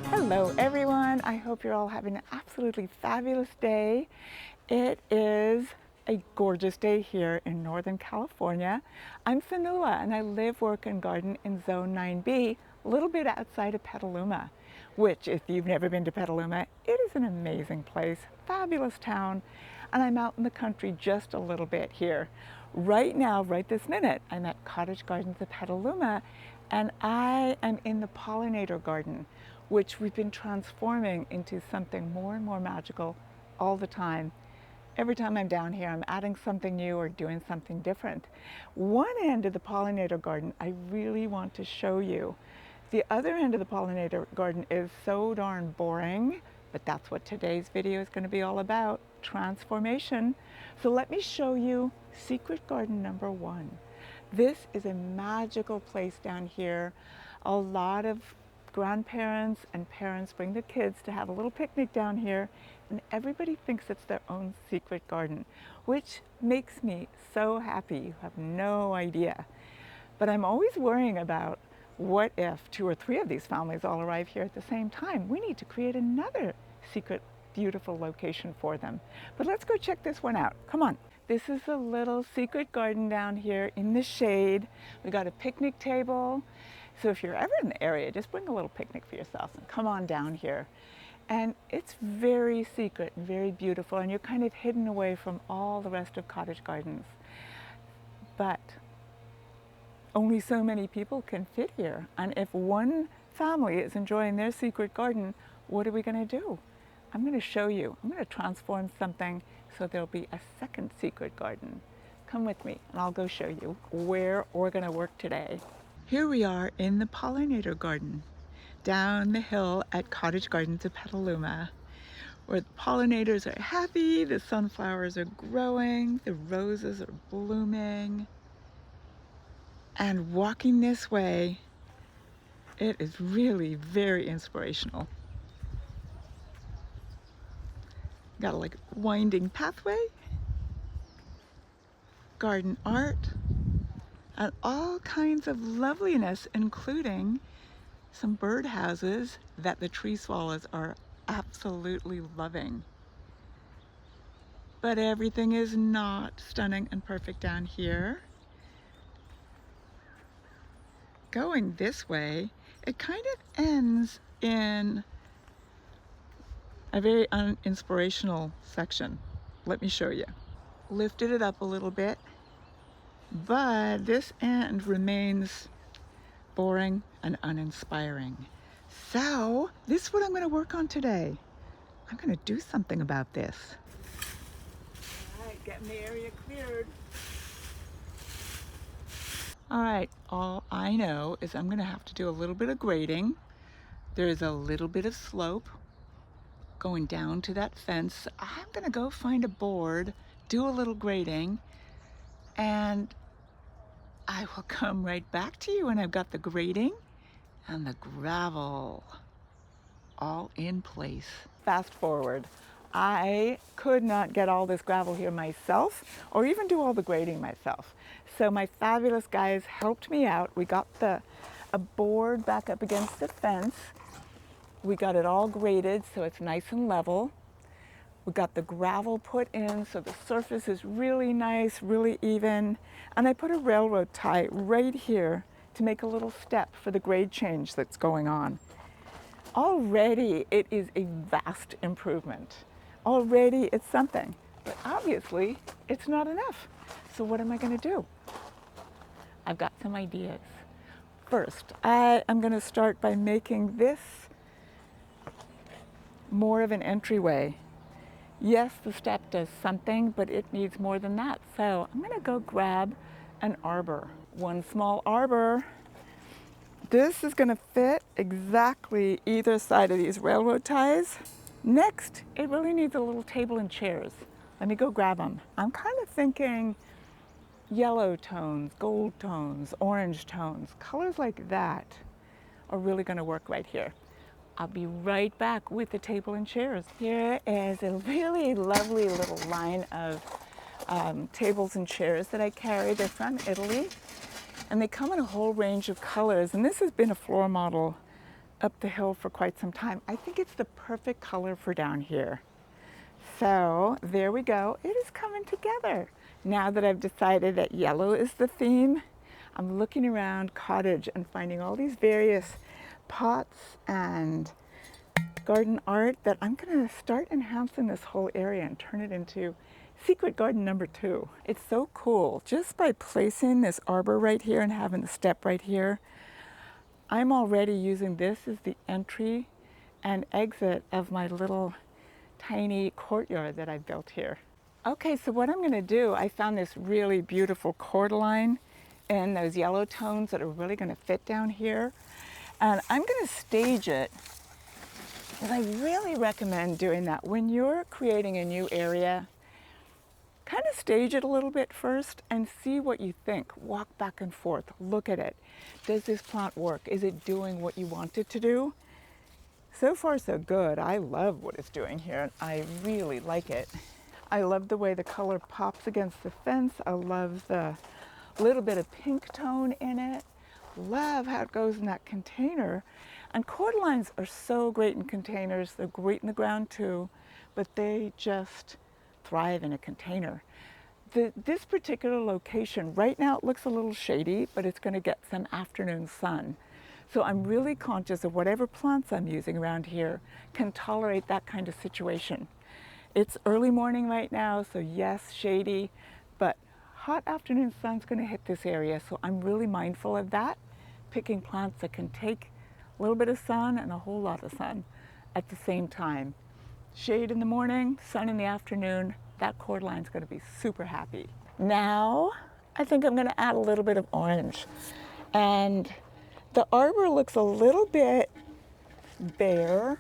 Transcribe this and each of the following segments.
Hello everyone, I hope you're all having an absolutely fabulous day. It is a gorgeous day here in Northern California. I'm Fanula and I live, work and garden in Zone 9B, a little bit outside of Petaluma, which if you've never been to Petaluma, it is an amazing place, fabulous town, and I'm out in the country just a little bit here. Right now, right this minute, I'm at Cottage Gardens of Petaluma and I am in the pollinator garden, which we've been transforming into something more and more magical all the time. Every time I'm down here, I'm adding something new or doing something different. One end of the pollinator garden I really want to show you. The other end of the pollinator garden is so darn boring, but that's what today's video is going to be all about, transformation. So let me show you secret garden number 1. This is a magical place down here. A lot of grandparents and parents bring their kids to have a little picnic down here, and everybody thinks it's their own secret garden, which makes me so happy. You have no idea. But I'm always worrying about what if 2 or 3 of these families all arrive here at the same time. We need to create another secret, beautiful location for them. But let's go check this one out. Come on. This is a little secret garden down here in the shade. We got a picnic table. So if you're ever in the area, just bring a little picnic for yourself and come on down here. And it's very secret and very beautiful, and you're kind of hidden away from all the rest of Cottage Gardens. But only so many people can fit here. And if one family is enjoying their secret garden, what are we going to do? I'm going to show you. I'm going to transform something so there'll be a second secret garden. Come with me and I'll go show you where we're going to work today. Here we are in the pollinator garden down the hill at Cottage Gardens of Petaluma, where the pollinators are happy, the sunflowers are growing, the roses are blooming. And walking this way, it is really very inspirational. Got a like winding pathway, garden art, and all kinds of loveliness, including some bird houses that the tree swallows are absolutely loving. But everything is not stunning and perfect down here. Going this way, it kind of ends in a very uninspirational section. Let me show you. Lifted it up a little bit, but this end remains boring and uninspiring. So this is what I'm going to work on today. I'm going to do something about this. All right, getting the area cleared. All right, all I know is I'm going to have to do a little bit of grading. There's a little bit of slope going down to that fence. I'm going to go find a board, do a little grading, and I will come right back to you when I've got the grading and the gravel all in place. Fast forward. I could not get all this gravel here myself or even do all the grading myself. So my fabulous guys helped me out. We got a board back up against the fence. We got it all graded so it's nice and level. We got the gravel put in so the surface is really nice, really even. And I put a railroad tie right here to make a little step for the grade change that's going on. Already it is a vast improvement. Already it's something, but obviously it's not enough. So what am I going to do? I've got some ideas. First, I am going to start by making this more of an entryway. Yes, the step does something, but it needs more than that. So I'm going to go grab an arbor. One small arbor. This is going to fit exactly either side of these railroad ties. Next, it really needs a little table and chairs. Let me go grab them. I'm kind of thinking yellow tones, gold tones, orange tones, colors like that are really going to work right here. I'll be right back with the table and chairs. Here is a really lovely little line of tables and chairs that I carry. They're from Italy. And they come in a whole range of colors. And this has been a floor model up the hill for quite some time. I think it's the perfect color for down here. So there we go. It is coming together. Now that I've decided that yellow is the theme, I'm looking around cottage and finding all these various pots and garden art that I'm going to start enhancing this whole area and turn it into secret garden number 2. It's so cool. Just by placing this arbor right here and having the step right here, I'm already using this as the entry and exit of my little tiny courtyard that I built here. Okay, so what I'm going to do, I found this really beautiful cordyline in those yellow tones that are really going to fit down here. And I'm going to stage it, because I really recommend doing that. When you're creating a new area, kind of stage it a little bit first and see what you think. Walk back and forth, look at it. Does this plant work? Is it doing what you want it to do? So far, so good. I love what it's doing here. I really like it. I love the way the color pops against the fence. I love the little bit of pink tone in it. Love how it goes in that container. And cordylines are so great in containers. They're great in the ground too, but they just thrive in a container. This particular location, right now it looks a little shady, but it's going to get some afternoon sun. So I'm really conscious of whatever plants I'm using around here can tolerate that kind of situation. It's early morning right now, so yes, shady, but hot afternoon sun's going to hit this area, so I'm really mindful of that, picking plants that can take a little bit of sun and a whole lot of sun at the same time. Shade in the morning, sun in the afternoon, that cordyline's going to be super happy. Now, I think I'm going to add a little bit of orange. And the arbor looks a little bit bare,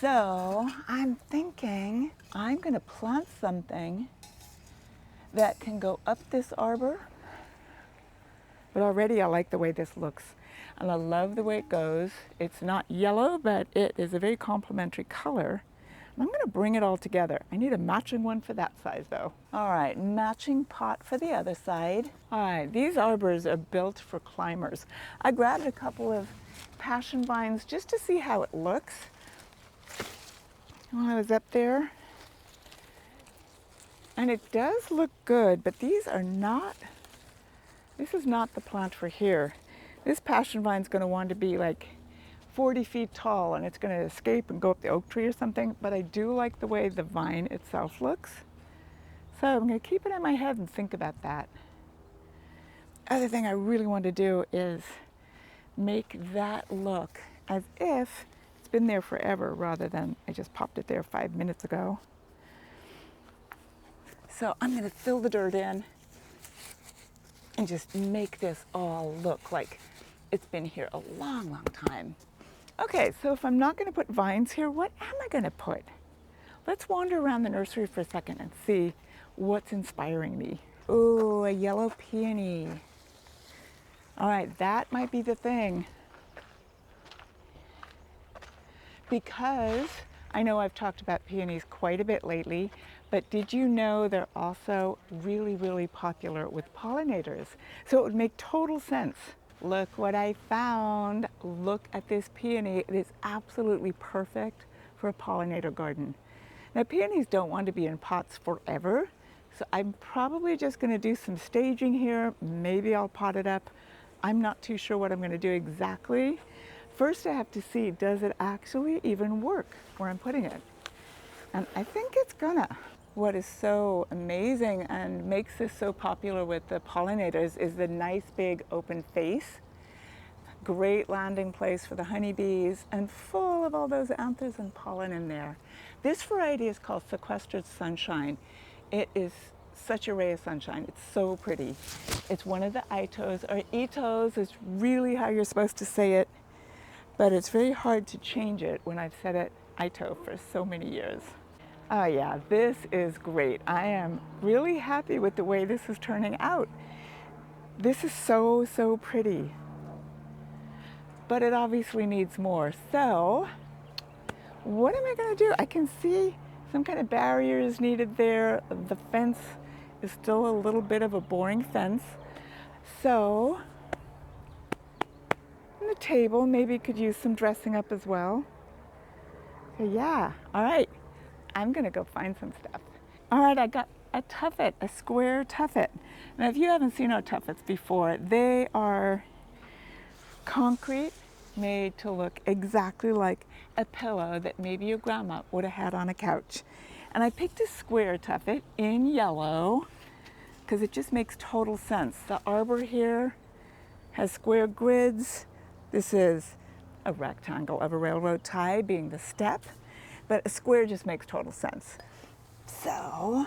so I'm thinking I'm going to plant something that can go up this arbor. But already I like the way this looks, and I love the way it goes. It's not yellow, but it is a very complementary color. And I'm going to bring it all together. I need a matching one for that size though. All right, matching pot for the other side. All right, these arbors are built for climbers. I grabbed a couple of passion vines just to see how it looks when I was up there. And it does look good, but these are not, this is not the plant for here. This passion vine is going to want to be like 40 feet tall, and it's going to escape and go up the oak tree or something, but I do like the way the vine itself looks. So I'm going to keep it in my head and think about that. Other thing I really want to do is make that look as if it's been there forever rather than I just popped it there 5 minutes ago. So I'm going to fill the dirt in and just make this all look like it's been here a long, long time. Okay, so if I'm not going to put vines here, what am I going to put? Let's wander around the nursery for a second and see what's inspiring me. Ooh, a yellow peony. All right, that might be the thing. Because I know I've talked about peonies quite a bit lately, but did you know they're also really, really popular with pollinators? So it would make total sense. Look what I found. Look at this peony. It is absolutely perfect for a pollinator garden. Now, peonies don't want to be in pots forever, so I'm probably just going to do some staging here. Maybe I'll pot it up. I'm not too sure what I'm going to do exactly. First, I have to see, does it actually even work where I'm putting it? And I think it's gonna. What is so amazing and makes this so popular with the pollinators is the nice big open face. Great landing place for the honeybees and full of all those anthers and pollen in there. This variety is called sequestered sunshine. It is such a ray of sunshine. It's so pretty. It's one of the itos, or itos is really how you're supposed to say it, but it's very hard to change it when I've said it ito for so many years. Oh yeah, this is great. I am really happy with the way this is turning out. This is so, so pretty. But it obviously needs more. So, what am I going to do? I can see some kind of barriers needed there. The fence is still a little bit of a boring fence. So, the table maybe could use some dressing up as well. So yeah, all right, I'm gonna go find some stuff. All right, I got a tuffet, a square tuffet. Now if you haven't seen our tuffets before, they are concrete made to look exactly like a pillow that maybe your grandma would have had on a couch. And I picked a square tuffet in yellow because it just makes total sense. The arbor here has square grids. This is a rectangle of a railroad tie being the step, but a square just makes total sense. So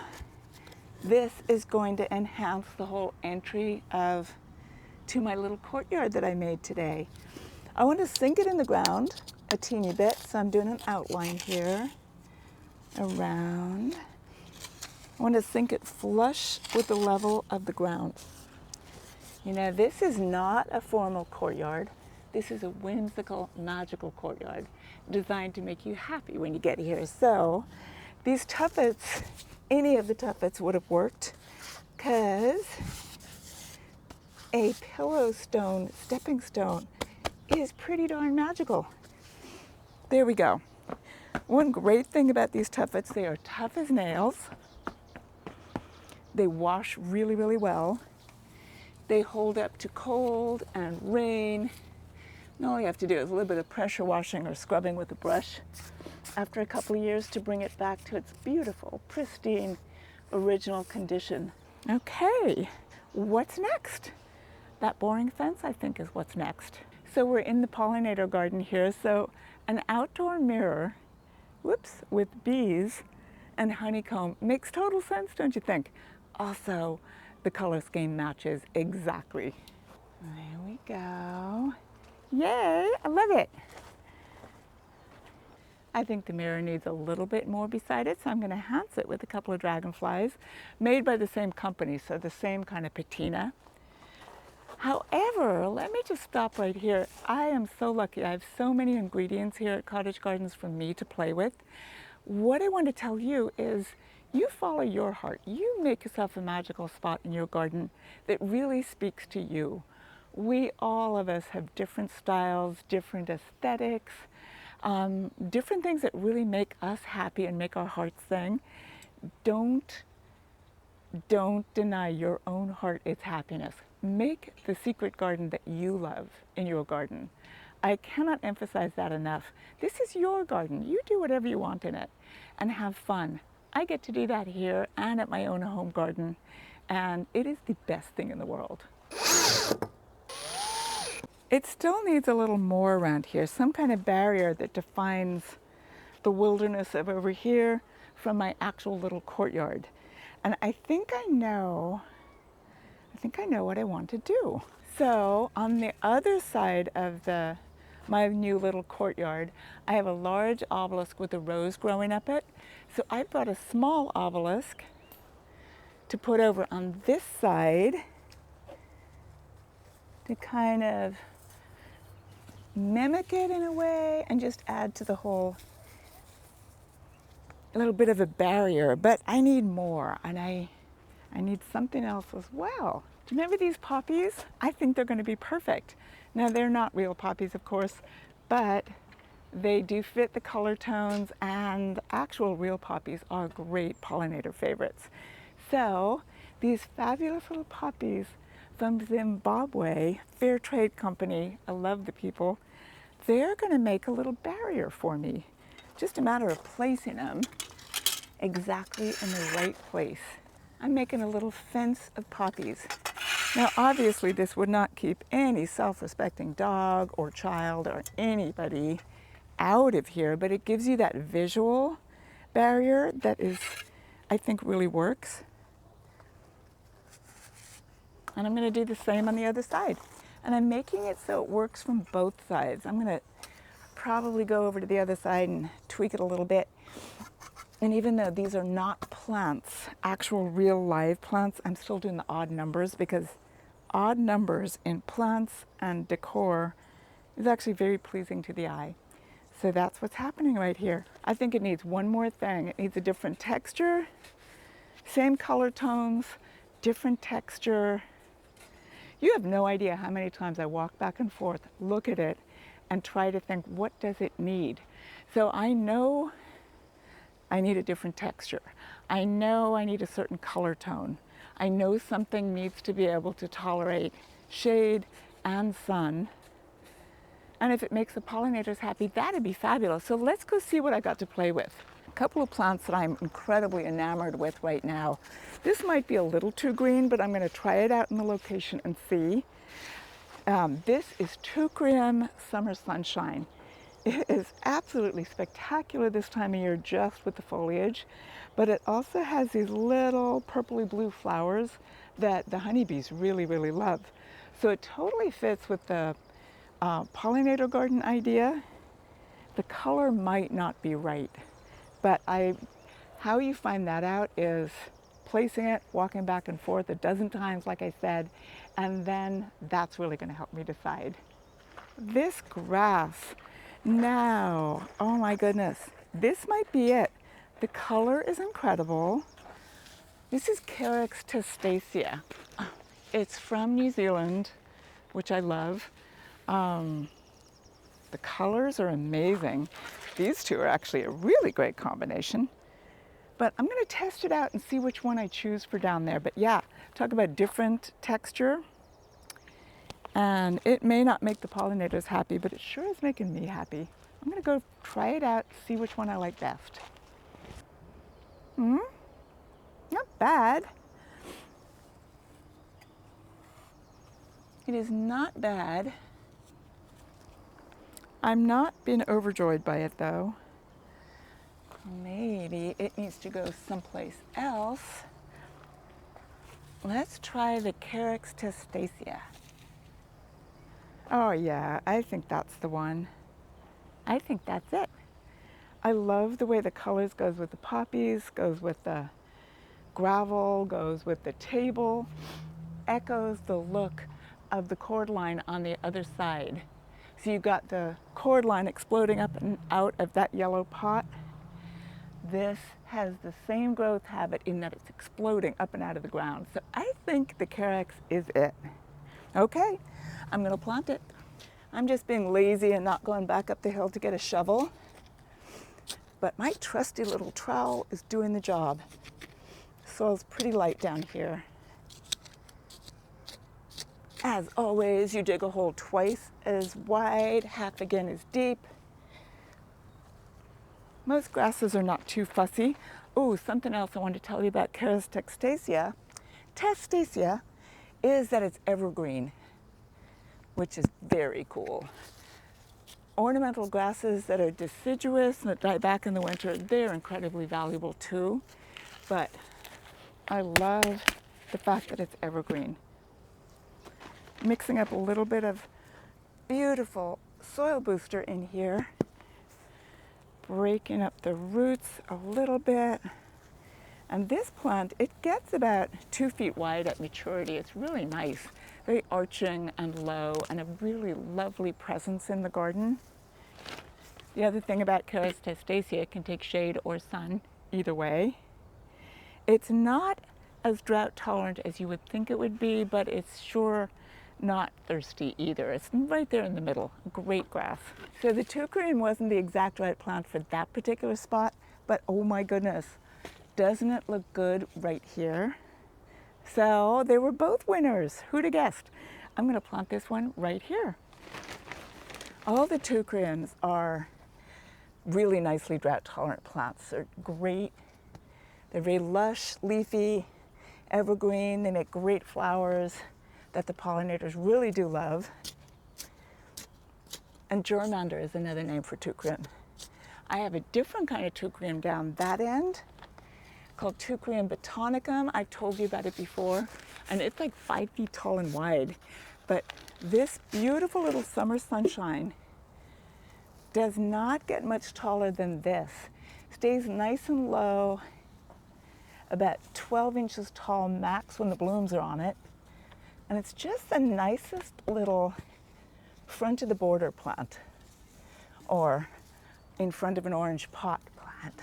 this is going to enhance the whole entry to my little courtyard that I made today. I want to sink it in the ground a teeny bit, so I'm doing an outline here around. I want to sink it flush with the level of the ground. You know, this is not a formal courtyard. This is a whimsical, magical courtyard designed to make you happy when you get here. So these tuffets, any of the tuffets would have worked because a pillow stone, stepping stone, is pretty darn magical. There we go. One great thing about these tuffets, they are tough as nails. They wash really, really well. They hold up to cold and rain. And all you have to do is a little bit of pressure washing or scrubbing with a brush after a couple of years to bring it back to its beautiful, pristine, original condition. Okay, what's next? That boring fence, I think, is what's next. So we're in the pollinator garden here. So an outdoor mirror, with bees and honeycomb makes total sense, don't you think? Also, the color scheme matches exactly. There we go. Yay, I love it. I think the mirror needs a little bit more beside it, so I'm going to enhance it with a couple of dragonflies made by the same company, so the same kind of patina. However, let me just stop right here. I am so lucky. I have so many ingredients here at Cottage Gardens for me to play with. What I want to tell you is you follow your heart. You make yourself a magical spot in your garden that really speaks to you. We, all of us, have different styles, different aesthetics, different things that really make us happy and make our hearts sing. Don't deny your own heart its happiness. Make the secret garden that you love in your garden. I cannot emphasize that enough. This is your garden. You do whatever you want in it and have fun. I get to do that here and at my own home garden, and it is the best thing in the world. It still needs a little more around here, some kind of barrier that defines the wilderness of over here from my actual little courtyard. And I think I know what I want to do. So on the other side of my new little courtyard, I have a large obelisk with a rose growing up it. So I brought a small obelisk to put over on this side to kind of mimic it in a way and just add to the whole a little bit of a barrier. But I need more, and I need something else as well. Do you remember these poppies? I think they're going to be perfect. Now, they're not real poppies, of course, but they do fit the color tones, and actual real poppies are great pollinator favorites. So these fabulous little poppies from Zimbabwe, fair trade company, I love the people, they're going to make a little barrier for me. Just a matter of placing them exactly in the right place. I'm making a little fence of poppies. Now, obviously, this would not keep any self-respecting dog or child or anybody out of here, but it gives you that visual barrier that is, I think, really works. And I'm going to do the same on the other side. And I'm making it so it works from both sides. I'm going to probably go over to the other side and tweak it a little bit. And even though these are not plants, actual real live plants, I'm still doing the odd numbers because odd numbers in plants and decor is actually very pleasing to the eye. So that's what's happening right here. I think it needs one more thing. It needs a different texture, same color tones, different texture. You have no idea how many times I walk back and forth, look at it, and try to think, what does it need? So I know I need a different texture. I know I need a certain color tone. I know something needs to be able to tolerate shade and sun. And if it makes the pollinators happy, that'd be fabulous. So let's go see what I got to play with. A couple of plants that I'm incredibly enamored with right now. This might be a little too green, but I'm going to try it out in the location and see. This is Teucrium Summer Sunshine. It is absolutely spectacular this time of year just with the foliage, but it also has these little purpley blue flowers that the honeybees really, really love. So it totally fits with the pollinator garden idea. The color might not be right, but how you find that out is placing it, walking back and forth a dozen times, like I said, and then that's really going to help me decide. This grass, now, oh my goodness, this might be it. The color is incredible. This is Carex testacea. It's from New Zealand, which I love. The colors are amazing. These two are actually a really great combination. But I'm going to test it out and see which one I choose for down there. But yeah, talk about different texture. And it may not make the pollinators happy, but it sure is making me happy. I'm going to go try it out, see which one I like best. Not bad. It is not bad. I'm not being overjoyed by it though. Maybe it needs to go someplace else. Let's try the Carex testacea. Oh yeah, I think that's the one. I think that's it. I love the way the colors goes with the poppies, goes with the gravel, goes with the table, echoes the look of the cord line on the other side. So you've got the cord line exploding up and out of that yellow pot. This has the same growth habit in that it's exploding up and out of the ground. So I think the Carex is it. Okay, I'm going to plant it. I'm just being lazy and not going back up the hill to get a shovel. But my trusty little trowel is doing the job. Soil's pretty light down here. As always, you dig a hole twice as wide, half again as deep. Most grasses are not too fussy. Oh, something else I want to tell you about Carex testacea. Testacea is that it's evergreen, which is very cool. Ornamental grasses that are deciduous and that die back in the winter, they're incredibly valuable too. But I love the fact that it's evergreen. Mixing up a little bit of beautiful soil booster in here. Breaking up the roots a little bit. And this plant, it gets about 2 feet wide at maturity. It's really nice, very arching and low, and a really lovely presence in the garden. The other thing about Carex testacea, it can take shade or sun, either way. It's not as drought tolerant as you would think it would be, but it's sure not thirsty either. It's right there in the middle, great grass. So the Teucrium wasn't the exact right plant for that particular spot, but oh my goodness, doesn't it look good right here? So they were both winners. Who'd have guessed? I'm going to plant this one right here. All the Teucriums are really nicely drought tolerant plants. They're great. They're very lush, leafy, evergreen. They make great flowers that the pollinators really do love. And germander is another name for Teucrium. I have a different kind of Teucrium down that end called Teucrium botanicum. I've told you about it before, and it's like 5 feet tall and wide. But this beautiful little summer sunshine does not get much taller than this. Stays nice and low, about 12 inches tall max when the blooms are on it. And it's just the nicest little front of the border plant, or in front of an orange pot plant.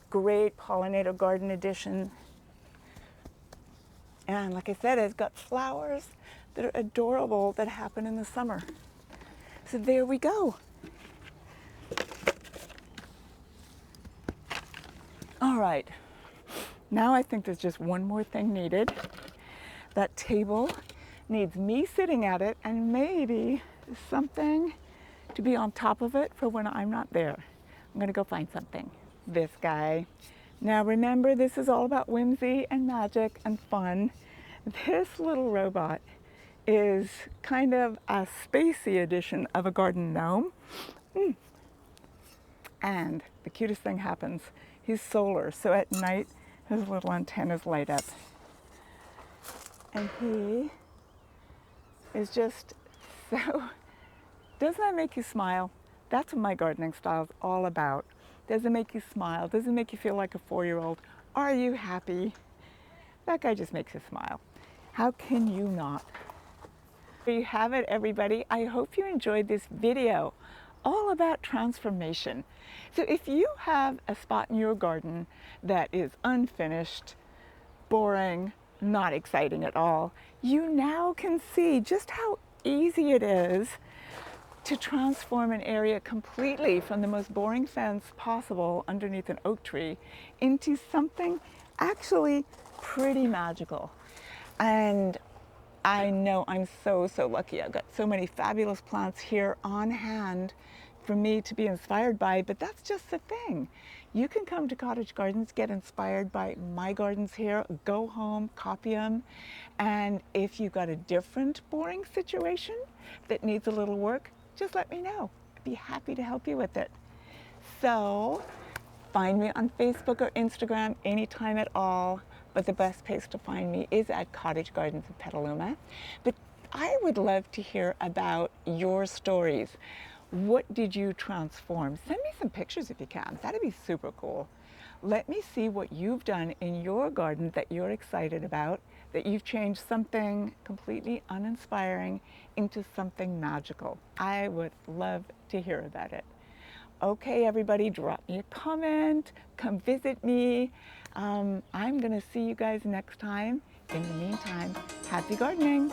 Great pollinator garden addition. And like I said, it's got flowers that are adorable that happen in the summer. So there we go. All right, now I think there's just one more thing needed. That table needs me sitting at it and maybe something to be on top of it for when I'm not there. I'm gonna go find something. This guy. Now remember, this is all about whimsy and magic and fun. This little robot is kind of a spacey edition of a garden gnome. And the cutest thing happens. He's solar, so at night his little antennas light up. And he is just so, doesn't that make you smile? That's what my gardening style is all about. Does it make you smile? Does it make you feel like a 4-year-old? Are you happy? That guy just makes you smile. How can you not? There you have it, everybody. I hope you enjoyed this video all about transformation. So if you have a spot in your garden that is unfinished, boring, not exciting at all, you now can see just how easy it is to transform an area completely from the most boring fence possible underneath an oak tree into something actually pretty magical. And I know I'm so lucky. I've got so many fabulous plants here on hand for me to be inspired by, but that's just the thing. You can come to Cottage Gardens, get inspired by my gardens here, go home, copy them, and if you've got a different boring situation that needs a little work, just let me know. I'd be happy to help you with it. So find me on Facebook or Instagram anytime at all, but the best place to find me is at Cottage Gardens of Petaluma. But I would love to hear about your stories. What did you transform? Send me some pictures if you can. That'd be super cool. Let me see what you've done in your garden that you're excited about, that you've changed something completely uninspiring into something magical. I would love to hear about it. Okay, everybody, drop me a comment, come visit me. I'm gonna see you guys next time. In the meantime, happy gardening.